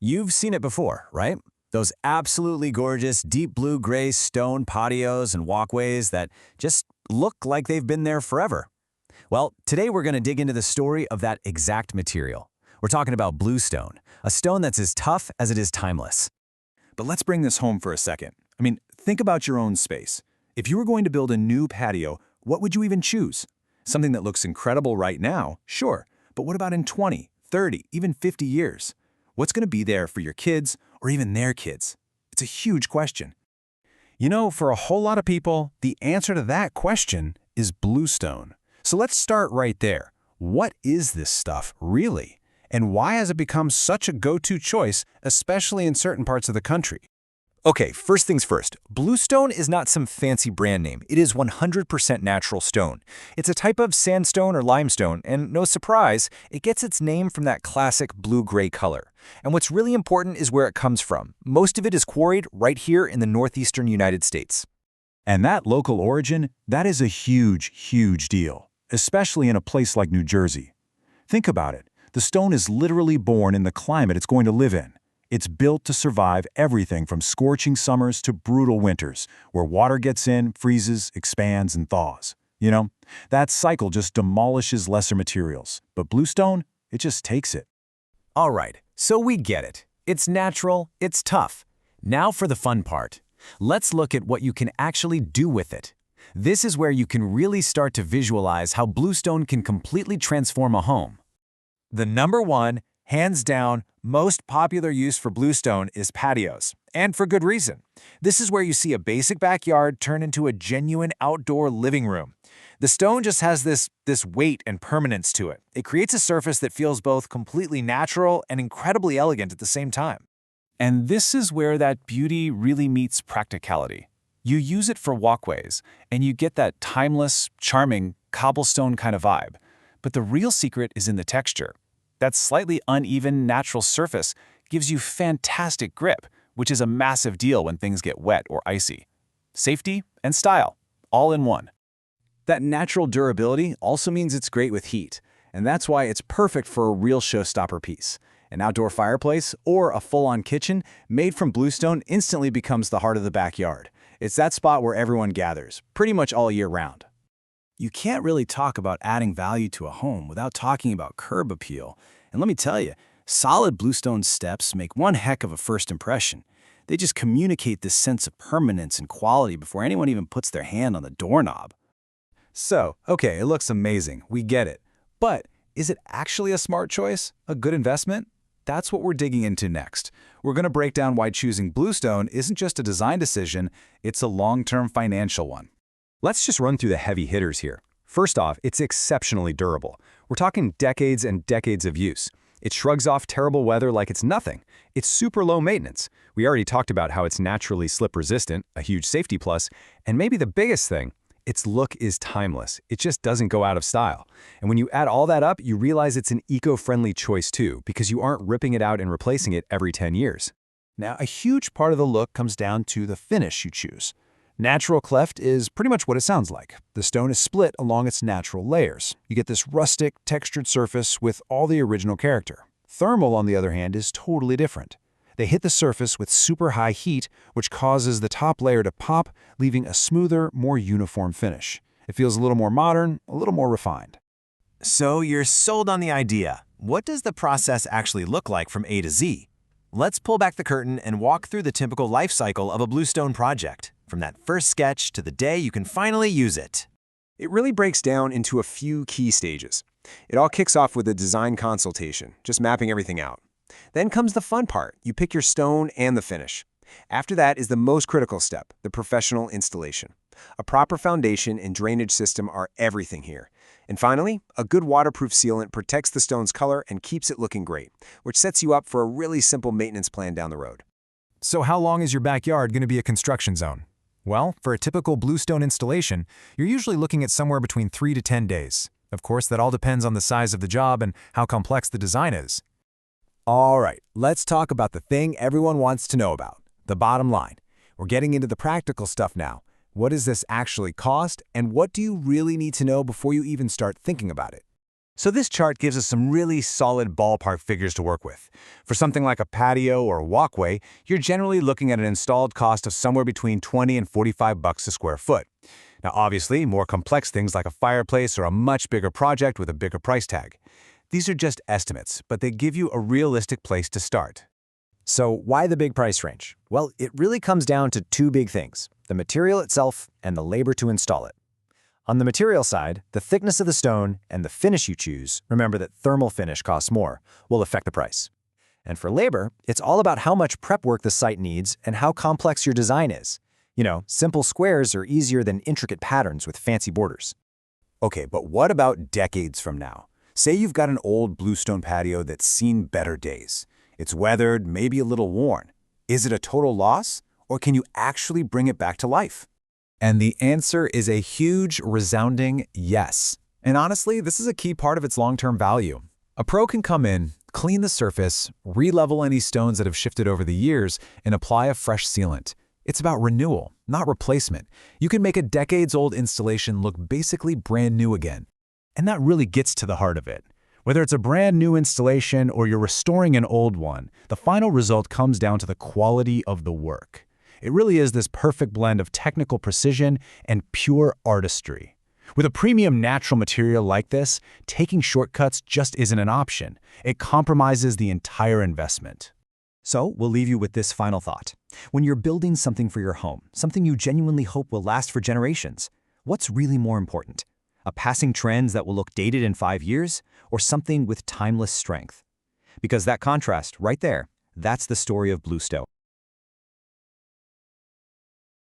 You've seen it before, right? Those absolutely gorgeous deep blue-gray stone patios and walkways that just look like they've been there forever. Well, today we're going to dig into the story of that exact material. We're talking about bluestone, a stone that's as tough as it is timeless. But let's bring this home for a second. Think about your own space. If you were going to build a new patio, what would you even choose? Something that looks incredible right now, sure, but what about in 20, 30, even 50 years? What's going to be there for your kids or even their kids? It's a huge question. For a whole lot of people, the answer to that question is bluestone. So let's start right there. What is this stuff, really? And why has it become such a go-to choice, especially in certain parts of the country? Okay, first things first. Bluestone is not some fancy brand name. It is 100% natural stone. It's a type of sandstone or limestone, and no surprise, it gets its name from that classic blue-gray color. And what's really important is where it comes from. Most of it is quarried right here in the northeastern United States. And that local origin, that is a huge, huge deal, especially in a place like New Jersey. Think about it. The stone is literally born in the climate it's going to live in. It's built to survive everything from scorching summers to brutal winters, where water gets in, freezes, expands, and thaws. That cycle just demolishes lesser materials. But bluestone, it just takes it. All right, so we get it. It's natural, it's tough. Now for the fun part. Let's look at what you can actually do with it. This is where you can really start to visualize how bluestone can completely transform a home. The number one, hands down, most popular use for bluestone is patios, and for good reason. This is where you see a basic backyard turn into a genuine outdoor living room. The stone just has this weight and permanence to it. It creates a surface that feels both completely natural and incredibly elegant at the same time. And this is where that beauty really meets practicality. You use it for walkways, and you get that timeless, charming, cobblestone kind of vibe. But the real secret is in the texture. That slightly uneven, natural surface gives you fantastic grip, which is a massive deal when things get wet or icy. Safety and style, all in one. That natural durability also means it's great with heat, and that's why it's perfect for a real showstopper piece. An outdoor fireplace or a full-on kitchen made from bluestone instantly becomes the heart of the backyard. It's that spot where everyone gathers, pretty much all year round. You can't really talk about adding value to a home without talking about curb appeal. And let me tell you, solid bluestone steps make one heck of a first impression. They just communicate this sense of permanence and quality before anyone even puts their hand on the doorknob. So, okay, it looks amazing, we get it. But is it actually a smart choice? A good investment? That's what we're digging into next. We're going to break down why choosing bluestone isn't just a design decision, it's a long-term financial one. Let's just run through the heavy hitters here. First off, it's exceptionally durable. We're talking decades and decades of use. It shrugs off terrible weather like it's nothing. It's super low maintenance. We already talked about how it's naturally slip-resistant, a huge safety plus, and maybe the biggest thing, its look is timeless. It just doesn't go out of style. And when you add all that up, you realize it's an eco-friendly choice too, because you aren't ripping it out and replacing it every 10 years. Now, a huge part of the look comes down to the finish you choose. Natural cleft is pretty much what it sounds like. The stone is split along its natural layers. You get this rustic, textured surface with all the original character. Thermal, on the other hand, is totally different. They hit the surface with super high heat, which causes the top layer to pop, leaving a smoother, more uniform finish. It feels a little more modern, a little more refined. So you're sold on the idea. What does the process actually look like from A to Z? Let's pull back the curtain and walk through the typical life cycle of a bluestone project, from that first sketch to the day you can finally use it. It really breaks down into a few key stages. It all kicks off with a design consultation, just mapping everything out. Then comes the fun part. You pick your stone and the finish. After that is the most critical step, the professional installation. A proper foundation and drainage system are everything here. And finally, a good waterproof sealant protects the stone's color and keeps it looking great, which sets you up for a really simple maintenance plan down the road. So how long is your backyard going to be a construction zone? Well, for a typical bluestone installation, you're usually looking at somewhere between 3 to 10 days. Of course, that all depends on the size of the job and how complex the design is. All right, let's talk about the thing everyone wants to know about, the bottom line. We're getting into the practical stuff now. What does this actually cost, and what do you really need to know before you even start thinking about it? So this chart gives us some really solid ballpark figures to work with. For something like a patio or walkway, you're generally looking at an installed cost of somewhere between $20 and $45 a square foot. Now obviously, more complex things like a fireplace are a much bigger project with a bigger price tag. These are just estimates, but they give you a realistic place to start. So why the big price range? Well, it really comes down to two big things: the material itself and the labor to install it. On the material side, the thickness of the stone and the finish you choose, remember that thermal finish costs more, will affect the price. And for labor, it's all about how much prep work the site needs and how complex your design is. You know, simple squares are easier than intricate patterns with fancy borders. Okay, but what about decades from now? Say you've got an old bluestone patio that's seen better days. It's weathered, maybe a little worn. Is it a total loss, or can you actually bring it back to life? And the answer is a huge, resounding yes. And honestly, this is a key part of its long-term value. A pro can come in, clean the surface, re-level any stones that have shifted over the years, and apply a fresh sealant. It's about renewal, not replacement. You can make a decades-old installation look basically brand new again. And that really gets to the heart of it. Whether it's a brand new installation or you're restoring an old one, the final result comes down to the quality of the work. It really is this perfect blend of technical precision and pure artistry. With a premium natural material like this, taking shortcuts just isn't an option. It compromises the entire investment. So we'll leave you with this final thought. When you're building something for your home, something you genuinely hope will last for generations, what's really more important? A passing trend that will look dated in 5 years, or something with timeless strength? Because that contrast right there, that's the story of bluestone.